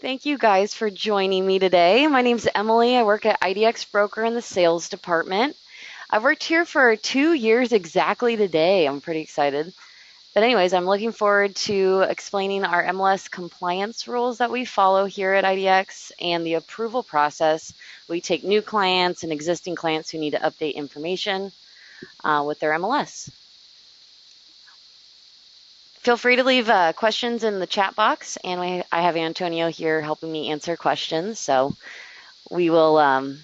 Thank you guys for joining me today. My name's Emilee. I work at IDX Broker in the sales department. I've worked here for 2 years exactly today. I'm pretty excited. But anyways, I'm looking forward to explaining our MLS compliance rules that we follow here at IDX and the approval process. We take new clients and existing clients who need to update information with their MLS. Feel free to leave questions in the chat box, and I have Antonio here helping me answer questions. So we will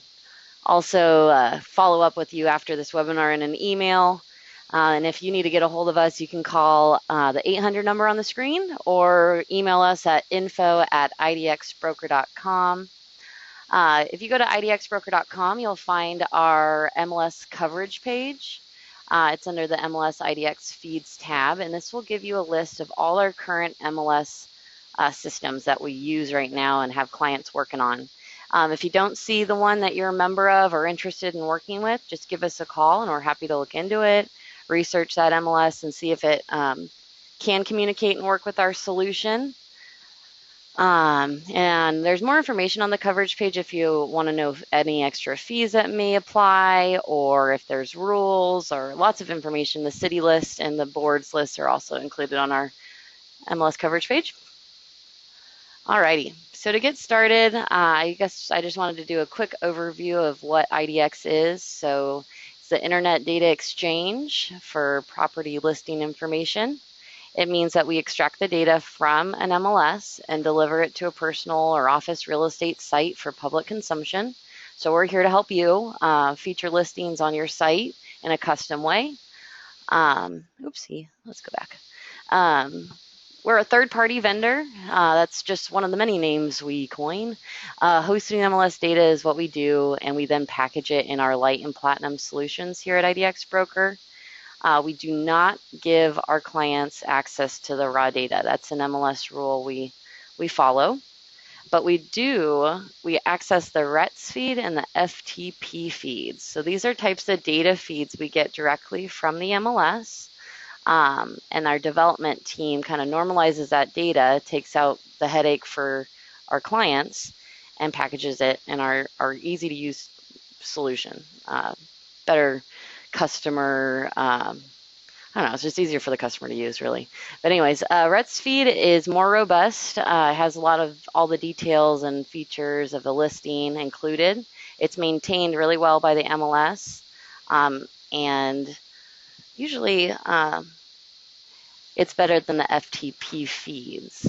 also follow up with you after this webinar in an email. And if you need to get a hold of us, you can call the 800 number on the screen or email us at info@idxbroker.com. If you go to idxbroker.com, you'll find our MLS coverage page. It's under the MLS IDX Feeds tab, and this will give you a list of all our current MLS systems that we use right now and have clients working on. If you don't see the one that you're a member of or interested in working with, just give us a call and we're happy to look into it, research that MLS and see if it can communicate and work with our solution. And there's more information on the coverage page if you want to know any extra fees that may apply or if there's rules or lots of information. The city list and the boards list are also included on our MLS coverage page. Alrighty, so to get started, I guess I just wanted to do a quick overview of what IDX is. So it's the Internet Data Exchange for property listing information. It means that we extract the data from an MLS and deliver it to a personal or office real estate site for public consumption. So we're here to help you feature listings on your site in a custom way. Oopsie, let's go back. We're a third-party vendor. That's just one of the many names we coin. Hosting MLS data is what we do, and we then package it in our Light and Platinum solutions here at IDX Broker. We do not give our clients access to the raw data. That's an MLS rule we follow. But we access the RETS feed and the FTP feeds. So these are types of data feeds we get directly from the MLS. And our development team kind of normalizes that data, takes out the headache for our clients, and packages it in our easy-to-use solution. Better customer, I don't know, it's just easier for the customer to use, really. But anyways, RETS feed is more robust. It has a lot of all the details and features of the listing included. It's maintained really well by the MLS, and usually it's better than the FTP feeds.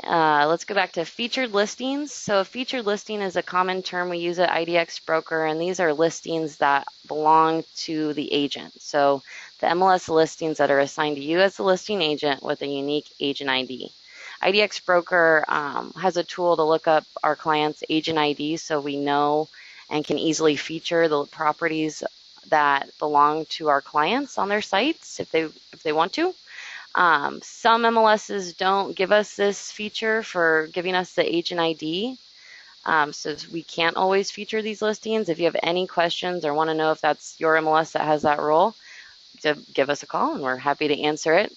Let's go back to featured listings. So a featured listing is a common term we use at IDX Broker, and these are listings that belong to the agent. So the MLS listings that are assigned to you as the listing agent with a unique agent ID. IDX Broker has a tool to look up our client's agent ID so we know and can easily feature the properties that belong to our clients on their sites if they want to. Some MLSs don't give us this feature for giving us the agent ID, so we can't always feature these listings. If you have any questions or want to know if that's your MLS that has that role, give us a call and we're happy to answer it.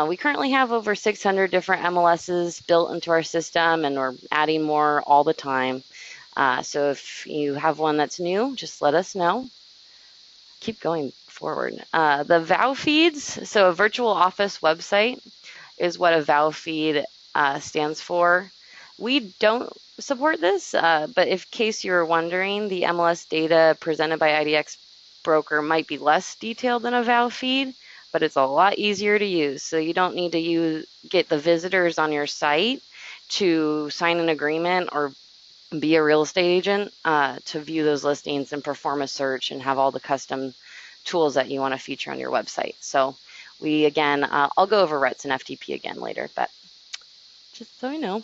We currently have over 600 different MLSs built into our system, and we're adding more all the time. So if you have one that's new, just let us know. Keep going forward. The VOW feeds, so a virtual office website is what a VOW feed stands for. We don't support this, but in case you're wondering, the MLS data presented by IDX Broker might be less detailed than a VOW feed, but it's a lot easier to use. So you don't need to get the visitors on your site to sign an agreement or be a real estate agent to view those listings and perform a search and have all the custom tools that you want to feature on your website. So we, again, I'll go over RETS and FTP again later, but just so you know.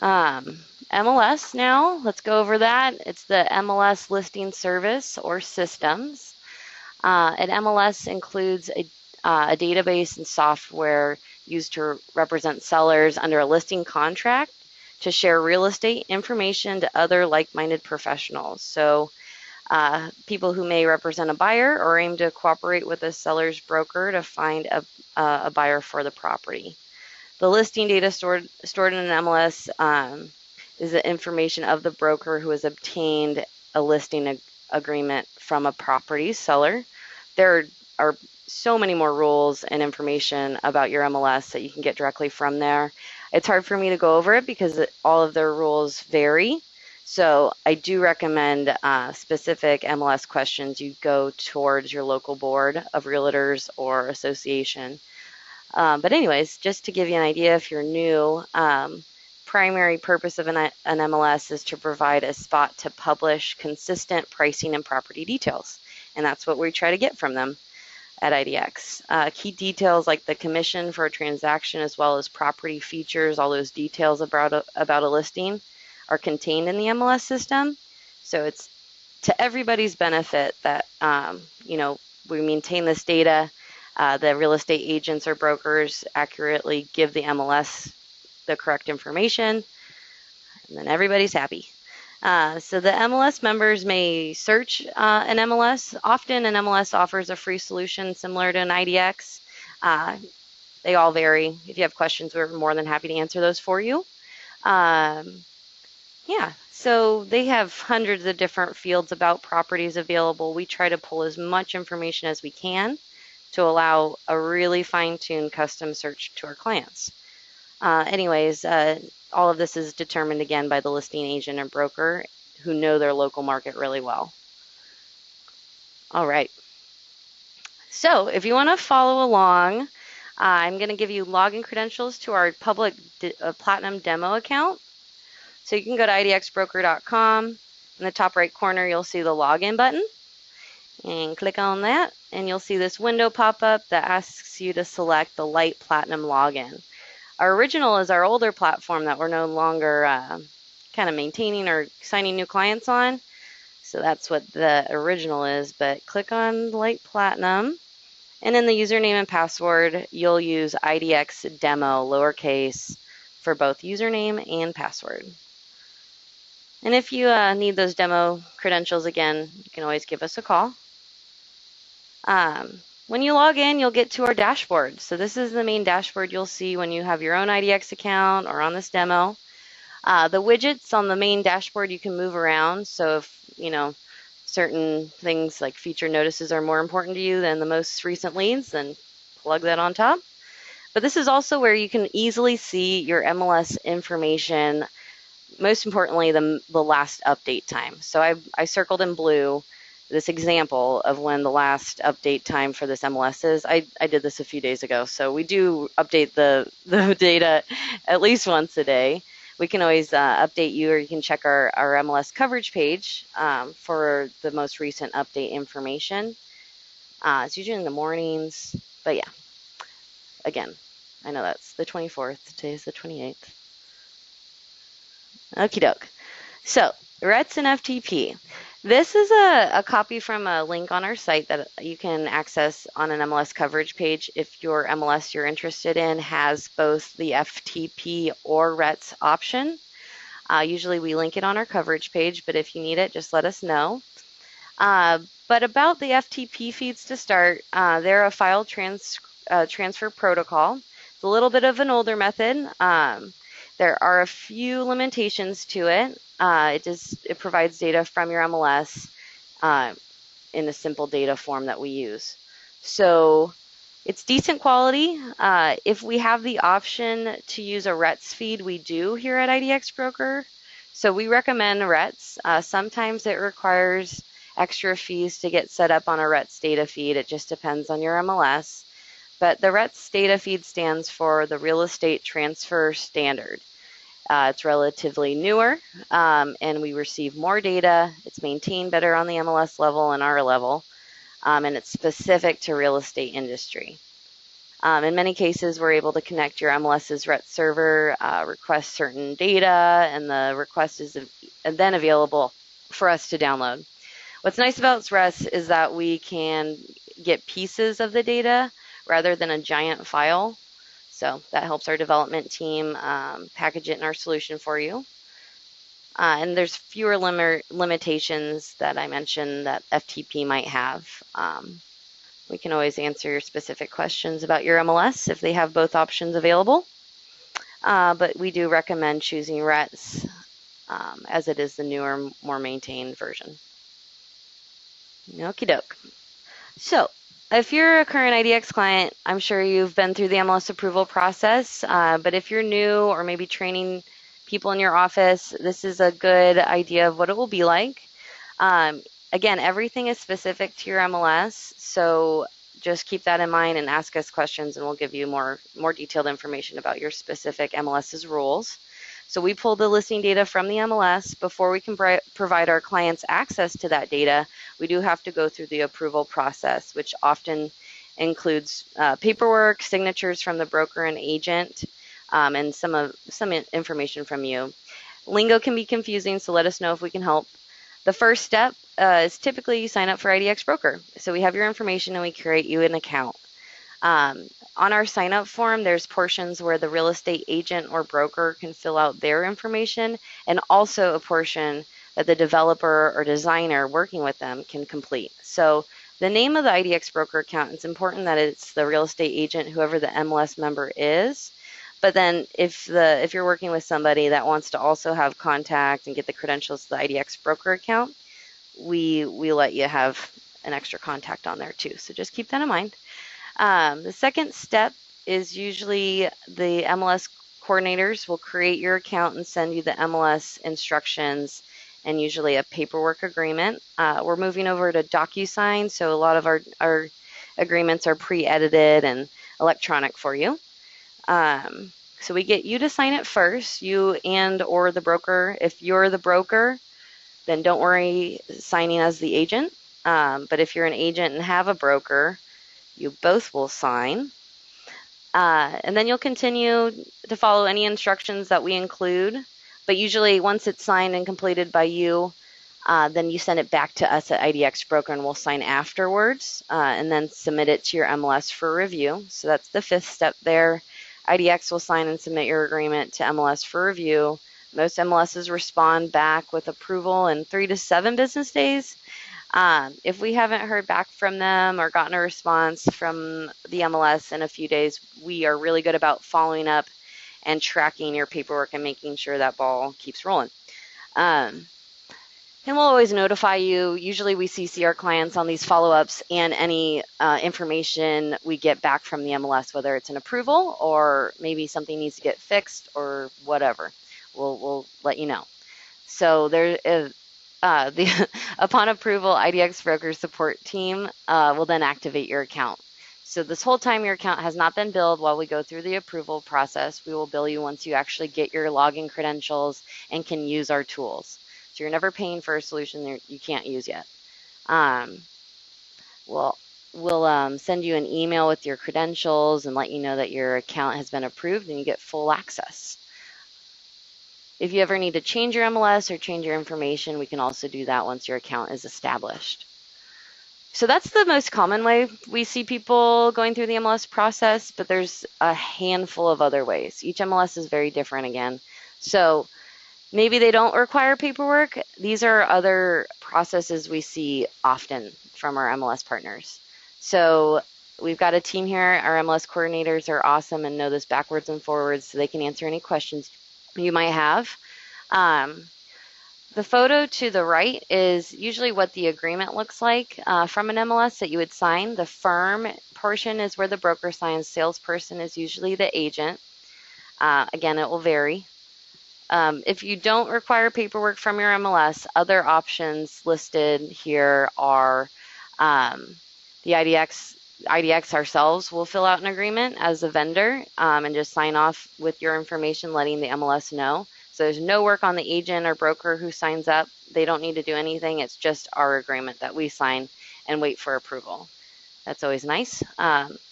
MLS now, let's go over that. It's the MLS listing service or systems. An MLS includes a database and software used to represent sellers under a listing contract to share real estate information to other like-minded professionals. So people who may represent a buyer or aim to cooperate with a seller's broker to find a buyer for the property. The listing data stored in an MLS is the information of the broker who has obtained a listing agreement from a property seller. There are so many more rules and information about your MLS that you can get directly from there. It's hard for me to go over it because all of their rules vary. So I do recommend specific MLS questions you go towards your local board of realtors or association. But anyways, just to give you an idea, if you're new, primary purpose of an MLS is to provide a spot to publish consistent pricing and property details. And that's what we try to get from them at IDX. Key details like the commission for a transaction as well as property features, all those details about a listing are contained in the MLS system. So it's to everybody's benefit that, we maintain this data. The real estate agents or brokers accurately give the MLS the correct information, and then everybody's happy. So the MLS members may search an MLS. Often an MLS offers a free solution similar to an IDX. They all vary. If you have questions, we're more than happy to answer those for you. So they have hundreds of different fields about properties available. We try to pull as much information as we can to allow a really fine-tuned custom search to our clients. All of this is determined again by the listing agent or broker who know their local market really well. All right. So if you want to follow along, I'm going to give you login credentials to our public Platinum demo account. So you can go to idxbroker.com. In the top right corner, you'll see the login button. And click on that, and you'll see this window pop up that asks you to select the Light Platinum login. Our original is our older platform that we're no longer kind of maintaining or signing new clients on. So that's what the original is, but click on Light Platinum. And in the username and password, you'll use IDX demo, lowercase, for both username and password. And if you need those demo credentials again, you can always give us a call. When you log in, you'll get to our dashboard. So this is the main dashboard you'll see when you have your own IDX account or on this demo. The widgets on the main dashboard you can move around. So if, certain things like feature notices are more important to you than the most recent leads, then plug that on top. But this is also where you can easily see your MLS information, most importantly, the last update time. So I circled in blue this example of when the last update time for this MLS is. I did this a few days ago, so we do update the data at least once a day. We can always update you, or you can check our MLS coverage page for the most recent update information. It's usually in the mornings, but yeah. Again, I know that's the 24th. Today's the 28th. Okie doke. So, RETS and FTP. This is a copy from a link on our site that you can access on an MLS coverage page if your MLS you're interested in has both the FTP or RETS option. Usually we link it on our coverage page, but if you need it, just let us know. But about the FTP feeds to start, they're a file transfer protocol. It's a little bit of an older method. There are a few limitations to it. It provides data from your MLS in the simple data form that we use. So it's decent quality. If we have the option to use a RETS feed, we do here at IDX Broker. So we recommend RETS. Sometimes it requires extra fees to get set up on a RETS data feed. It just depends on your MLS. But the RETS data feed stands for the Real Estate Transfer Standard. It's relatively newer, and we receive more data. It's maintained better on the MLS level and our level, and it's specific to real estate industry. In many cases, we're able to connect your MLS's RETS server, request certain data, and the request is then available for us to download. What's nice about RETS is that we can get pieces of the data rather than a giant file. So that helps our development team package it in our solution for you. And there's fewer limitations that I mentioned that FTP might have. We can always answer your specific questions about your MLS if they have both options available. but we do recommend choosing RETS as it is the newer, more maintained version. Okie doke. So if you're a current IDX client, I'm sure you've been through the MLS approval process, but if you're new or maybe training people in your office, this is a good idea of what it will be like. Again, everything is specific to your MLS, so just keep that in mind and ask us questions, and we'll give you more detailed information about your specific MLS's rules. So we pull the listing data from the MLS. Before we can provide our clients access to that data, we do have to go through the approval process, which often includes paperwork, signatures from the broker and agent, and some information from you. Lingo can be confusing, so let us know if we can help. The first step is typically you sign up for IDX Broker. So we have your information and we create you an account. On our sign up form, there's portions where the real estate agent or broker can fill out their information, and also a portion that the developer or designer working with them can complete. So the name of the IDX Broker account, it's important that it's the real estate agent, whoever the MLS member is. But then if you're working with somebody that wants to also have contact and get the credentials to the IDX Broker account, we let you have an extra contact on there too. So just keep that in mind. The second step is usually the MLS coordinators will create your account and send you the MLS instructions and usually a paperwork agreement. We're moving over to DocuSign, so a lot of our agreements are pre-edited and electronic for you. So we get you to sign it first, you and or the broker. If you're the broker, then don't worry signing as the agent. But if you're an agent and have a broker, you both will sign. And then you'll continue to follow any instructions that we include. But usually once it's signed and completed by you, then you send it back to us at IDX Broker and we'll sign afterwards and then submit it to your MLS for review. So that's the fifth step there. IDX will sign and submit your agreement to MLS for review. Most MLSs respond back with approval in 3 to 7 business days. If we haven't heard back from them or gotten a response from the MLS in a few days, we are really good about following up and tracking your paperwork and making sure that ball keeps rolling. And we'll always notify you. Usually we CC our clients on these follow-ups and any information we get back from the MLS, whether it's an approval or maybe something needs to get fixed or whatever. We'll let you know. So there is upon approval, IDX Broker support team will then activate your account. So this whole time your account has not been billed while we go through the approval process. We will bill you once you actually get your login credentials and can use our tools. So you're never paying for a solution that you can't use yet. We'll send you an email with your credentials and let you know that your account has been approved and you get full access. If you ever need to change your MLS or change your information, we can also do that once your account is established. So that's the most common way we see people going through the MLS process, but there's a handful of other ways. Each MLS is very different again. So maybe they don't require paperwork. These are other processes we see often from our MLS partners. So we've got a team here. Our MLS coordinators are awesome and know this backwards and forwards, so they can answer any questions you might have. The photo to the right is usually what the agreement looks like from an MLS that you would sign. The firm portion is where the broker signs. Salesperson is usually the agent. Again, it will vary. If you don't require paperwork from your MLS, other options listed here are the IDX ourselves will fill out an agreement as a vendor and just sign off with your information, letting the MLS know. So there's no work on the agent or broker who signs up. They don't need to do anything. It's just our agreement that we sign and wait for approval. That's always nice.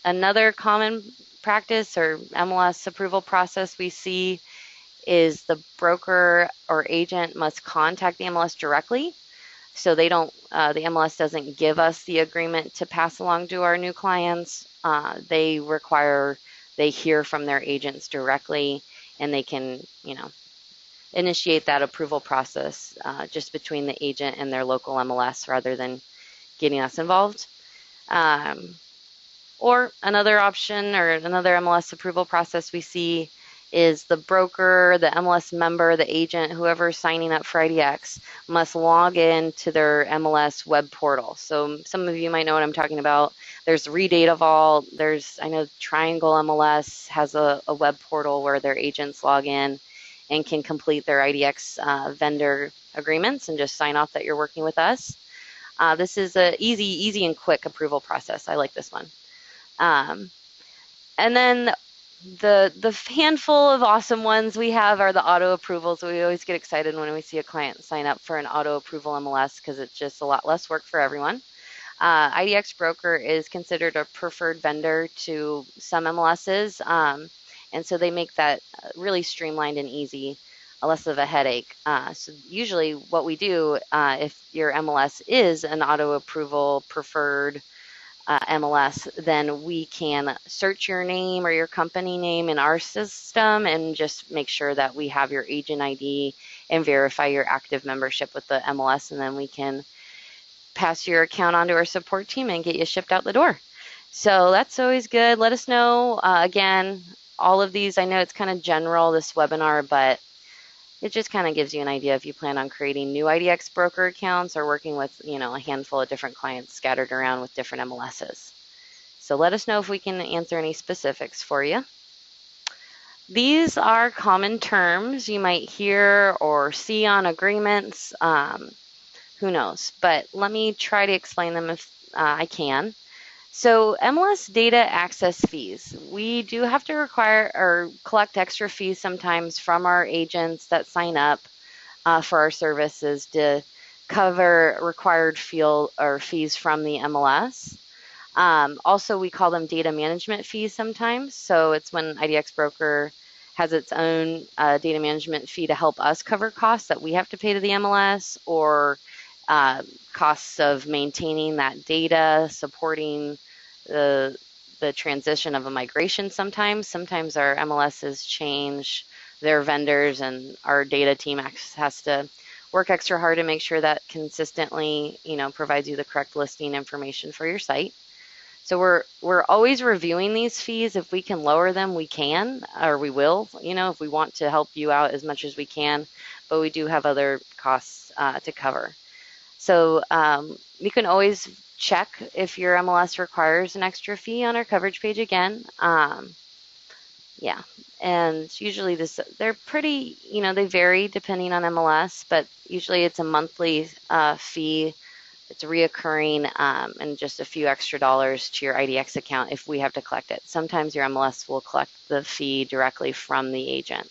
Another common practice or MLS approval process we see is the broker or agent must contact the MLS directly. So they don't, the MLS doesn't give us the agreement to pass along to our new clients. They hear from their agents directly, and they can, initiate that approval process just between the agent and their local MLS rather than getting us involved. Or another option or another MLS approval process we see is the broker, the MLS member, the agent, whoever is signing up for IDX must log in to their MLS web portal. So some of you might know what I'm talking about. There's Redata Vault. I know Triangle MLS has a web portal where their agents log in and can complete their IDX vendor agreements and just sign off that you're working with us. This is an easy and quick approval process. I like this one. And then the handful of awesome ones we have are the auto approvals. We always get excited when we see a client sign up for an auto approval MLS because it's just a lot less work for everyone. IDX Broker is considered a preferred vendor to some MLSs, and so they make that really streamlined and easy, less of a headache. So usually what we do, if your MLS is an auto approval preferred MLS, then we can search your name or your company name in our system and just make sure that we have your agent ID and verify your active membership with the MLS, and then we can pass your account onto our support team and get you shipped out the door. So that's always good. Let us know. Again, all of these, I know it's kind of general, this webinar, but it just kind of gives you an idea if you plan on creating new IDX broker accounts or working with, a handful of different clients scattered around with different MLSs. So let us know if we can answer any specifics for you. These are common terms you might hear or see on agreements. Who knows? But let me try to explain them if I can. So MLS data access fees. We do have to require or collect extra fees sometimes from our agents that sign up for our services to cover required fees from the MLS. Also, we call them data management fees sometimes. So it's when IDX Broker has its own data management fee to help us cover costs that we have to pay to the MLS, or costs of maintaining that data, supporting the transition of a migration sometimes. Sometimes our MLSs change their vendors and our data team has to work extra hard to make sure that consistently, provides you the correct listing information for your site. So we're always reviewing these fees. If we can lower them, we can, or we will, if we want to help you out as much as we can, but we do have other costs to cover. So you can always check if your MLS requires an extra fee on our coverage page again. Yeah, and usually they're pretty, they vary depending on MLS, but usually it's a monthly fee. It's reoccurring and just a few extra dollars to your IDX account if we have to collect it. Sometimes your MLS will collect the fee directly from the agent.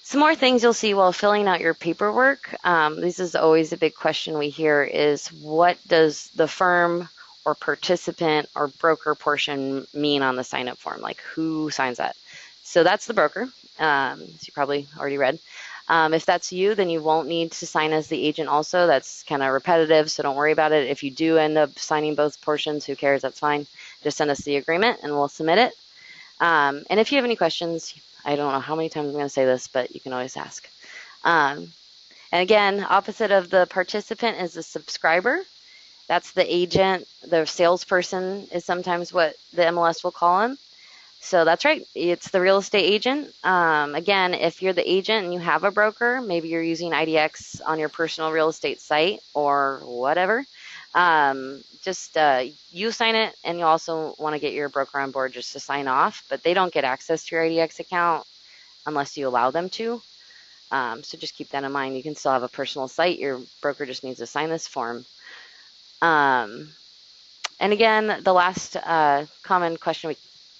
Some more things you'll see while filling out your paperwork. This is always a big question we hear is, what does the firm or participant or broker portion mean on the sign-up form? Like, who signs that? So that's the broker, as you probably already read. If that's you, then you won't need to sign as the agent also. That's kind of repetitive, so don't worry about it. If you do end up signing both portions, who cares? That's fine. Just send us the agreement and we'll submit it. And if you have any questions, I don't know how many times I'm going to say this, but you can always ask. And again, opposite of the participant is the subscriber. That's the agent. The salesperson is sometimes what the MLS will call him. So that's right. It's the real estate agent. Again, if you're the agent and you have a broker, maybe you're using IDX on your personal real estate site or whatever, just you sign it, and you also want to get your broker on board just to sign off, but they don't get access to your IDX account unless you allow them to. So just keep that in mind. You can still have a personal site. Your broker just needs to sign this form. And again, the last common question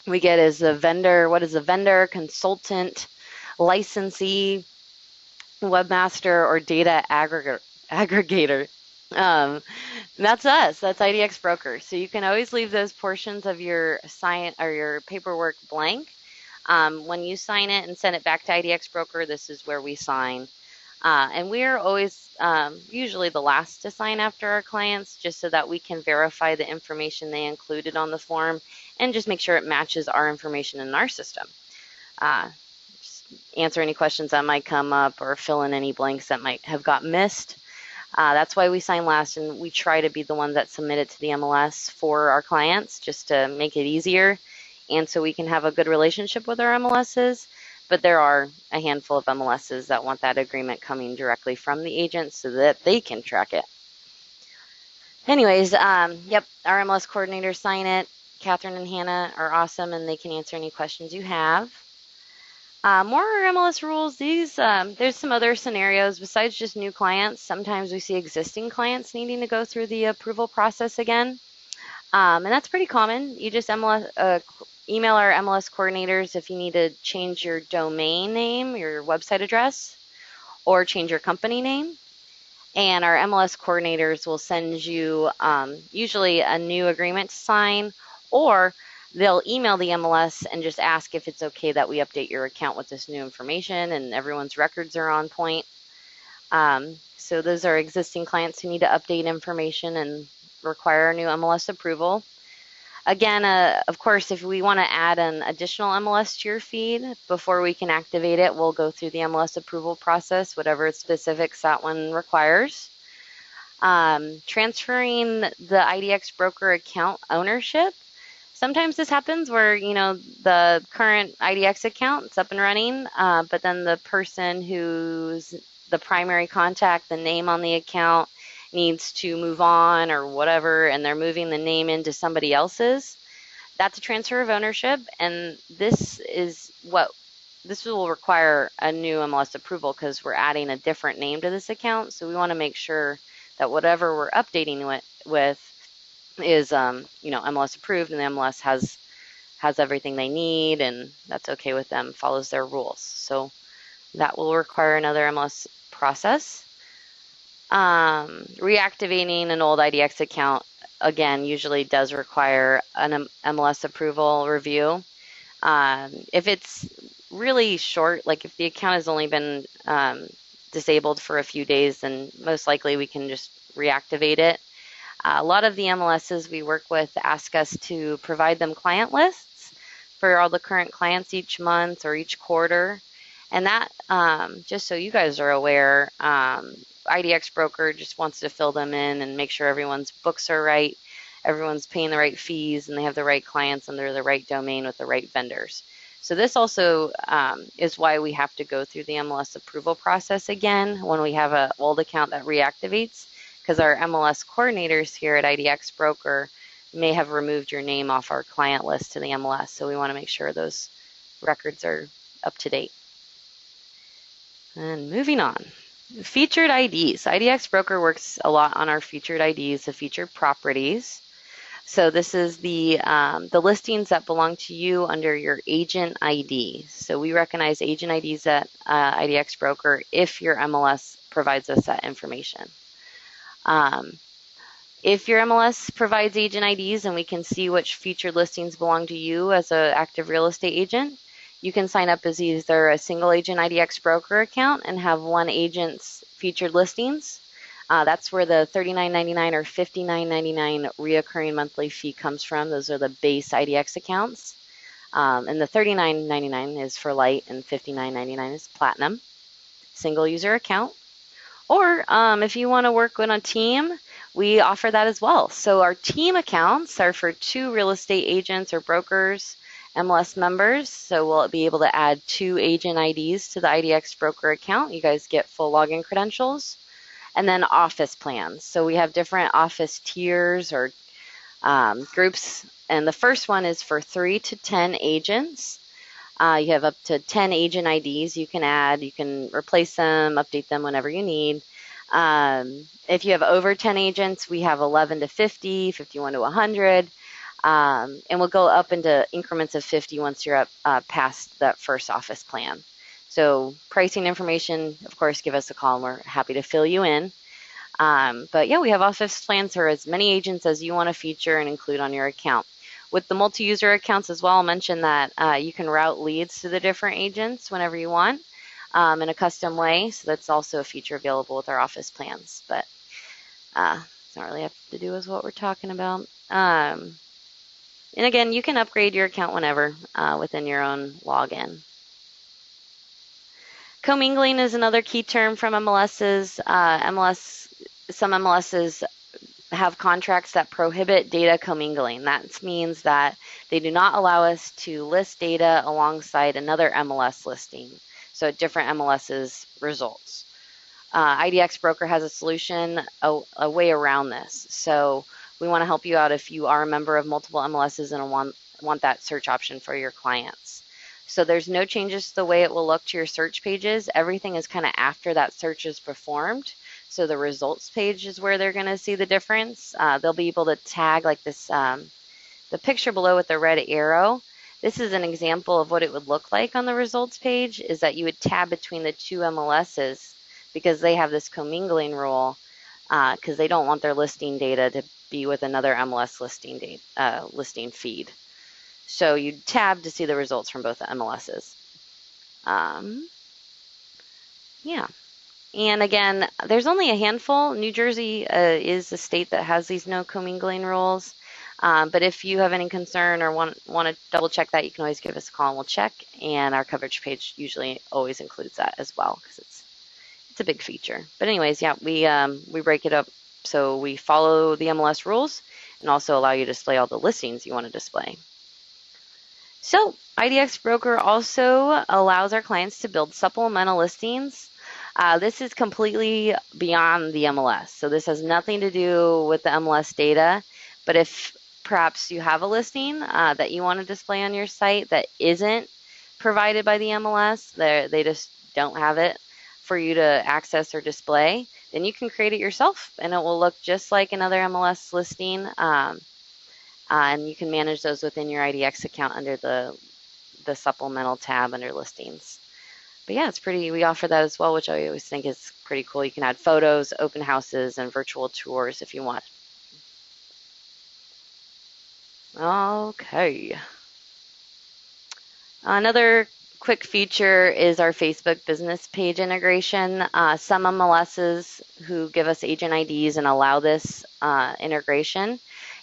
we get is the vendor. What is a vendor, consultant, licensee, webmaster, or data aggregator? That's us. That's IDX Broker. So you can always leave those portions of your sign or your paperwork blank. When you sign it and send it back to IDX Broker, this is where we sign. And we're always usually the last to sign after our clients, just so that we can verify the information they included on the form and just make sure it matches our information in our system. Just answer any questions that might come up or fill in any blanks that might have got missed. That's why we sign last, and we try to be the one that submit it to the MLS for our clients, just to make it easier. and so we can have a good relationship with our MLSs. But there are a handful of MLSs that want that agreement coming directly from the agent so that they can track it. Anyways, yep, our MLS coordinators sign it. Catherine and Hannah are awesome, and they can answer any questions you have. More MLS rules. There's some other scenarios besides just new clients. Sometimes we see existing clients needing to go through the approval process again, and that's pretty common. You just email our MLS coordinators if you need to change your domain name, your website address, or change your company name. And our MLS coordinators will send you usually a new agreement to sign, or they'll email the MLS and just ask if it's okay that we update your account with this new information and everyone's records are on point. So those are existing clients who need to update information and require a new MLS approval. Again, of course, if we want to add an additional MLS to your feed before we can activate it, we'll go through the MLS approval process, whatever specifics that one requires. Transferring the IDX broker account ownership. Sometimes this happens where, the current IDX account is up and running, but then the person who's the primary contact, the name on the account, needs to move on or whatever, and they're moving the name into somebody else's. That's a transfer of ownership, and this will require a new MLS approval because we're adding a different name to this account. So we want to make sure that whatever we're updating with is MLS approved, and the MLS has everything they need, and that's okay with them, follows their rules. So that will require another MLS process. Reactivating an old IDX account, again, usually does require an MLS approval review. If it's really short, like if the account has only been disabled for a few days, then most likely we can just reactivate it. A lot of the MLSs we work with ask us to provide them client lists for all the current clients each month or each quarter. And that, just so you guys are aware, IDX Broker just wants to fill them in and make sure everyone's books are right, everyone's paying the right fees, and they have the right clients under the right domain with the right vendors. So this also is why we have to go through the MLS approval process again when we have an old account that reactivates, because our MLS coordinators here at IDX Broker may have removed your name off our client list to the MLS. So we want to make sure those records are up to date. And moving on. Featured IDs. IDX Broker works a lot on our featured IDs, the featured properties. So this is the listings that belong to you under your agent ID. So we recognize agent IDs at IDX Broker if your MLS provides us that information. If your MLS provides agent IDs and we can see which featured listings belong to you as an active real estate agent, you can sign up as either a single agent IDX Broker account and have one agent's featured listings. That's where the $39.99 or $59.99 reoccurring monthly fee comes from. Those are the base IDX accounts. And the $39.99 is for light and $59.99 is platinum. Single user account. Or if you want to work on a team, we offer that as well. So our team accounts are for 2 real estate agents or brokers, MLS members. So we'll be able to add 2 agent IDs to the IDX Broker account. You guys get full login credentials. And then office plans. So we have different office tiers or groups. And the first one is for 3 to 10 agents. You have up to 10 agent IDs you can add. You can replace them, update them whenever you need. If you have over 10 agents, we have 11 to 50, 51 to 100. And we'll go up into increments of 50 once you're up past that first office plan. So pricing information, of course, give us a call and we're happy to fill you in. But yeah, we have office plans for as many agents as you want to feature and include on your account. With the multi-user accounts as well, I'll mention that you can route leads to the different agents whenever you want in a custom way. So that's also a feature available with our office plans. But it's not really have to do with what we're talking about. And again, you can upgrade your account whenever within your own login. Commingling is another key term from MLSs. Some MLSs have contracts that prohibit data commingling. That means that they do not allow us to list data alongside another MLS listing, so different MLS's results. IDX Broker has a solution, a way around this. So we want to help you out if you are a member of multiple MLSs and want that search option for your clients. So there's no changes to the way it will look to your search pages. Everything is kind of after that search is performed. So the results page is where they're going to see the difference. They'll be able to tag like this, the picture below with the red arrow. This is an example of what it would look like on the results page, is that you would tab between the two MLSs because they have this commingling rule, because they don't want their listing data to be with another MLS listing feed. So you tab to see the results from both the MLSs. Yeah. And again, there's only a handful. New Jersey is a state that has these no commingling rules. But if you have any concern or want to double check that, you can always give us a call and we'll check. And our coverage page usually always includes that as well, because it's a big feature. But anyways, yeah, we break it up so we follow the MLS rules and also allow you to display all the listings you want to display. So IDX Broker also allows our clients to build supplemental listings. This is completely beyond the MLS. So this has nothing to do with the MLS data. But if perhaps you have a listing that you want to display on your site that isn't provided by the MLS, they just don't have it for you to access or display, then you can create it yourself and it will look just like another MLS listing. And you can manage those within your IDX account under the supplemental tab under listings. But yeah, it's pretty, we offer that as well, which I always think is pretty cool. You can add photos, open houses, and virtual tours if you want. Okay. Another quick feature is our Facebook business page integration. Some MLSs who give us agent IDs and allow this integration,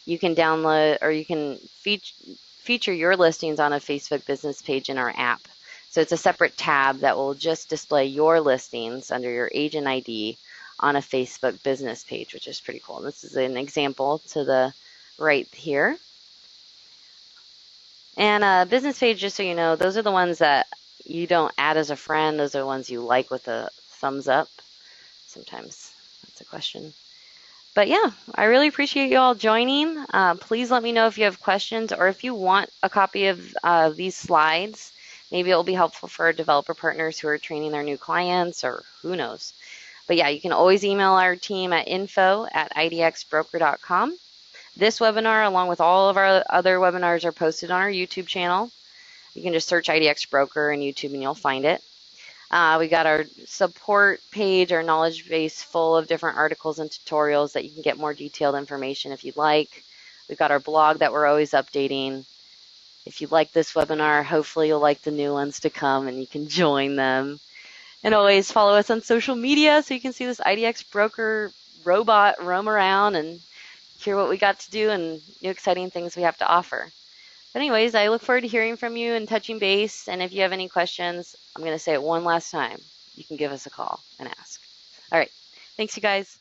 you can download or you can feature your listings on a Facebook business page in our app. So it's a separate tab that will just display your listings under your agent ID on a Facebook business page, which is pretty cool. This is an example to the right here. And business page, just so you know, those are the ones that you don't add as a friend. Those are the ones you like with a thumbs up. Sometimes that's a question. But yeah, I really appreciate you all joining. Please let me know if you have questions or if you want a copy of these slides. Maybe it will be helpful for our developer partners who are training their new clients, or who knows. But yeah, you can always email our team at info@idxbroker.com. This webinar, along with all of our other webinars, are posted on our YouTube channel. You can just search IDX Broker in YouTube and you'll find it. We got our support page, our knowledge base full of different articles and tutorials that you can get more detailed information if you'd like. We've got our blog that we're always updating. If you like this webinar, hopefully you'll like the new ones to come and you can join them. And always follow us on social media so you can see this IDX Broker robot roam around and hear what we got to do and new exciting things we have to offer. But anyways, I look forward to hearing from you and touching base. And if you have any questions, I'm going to say it one last time. You can give us a call and ask. All right. Thanks, you guys.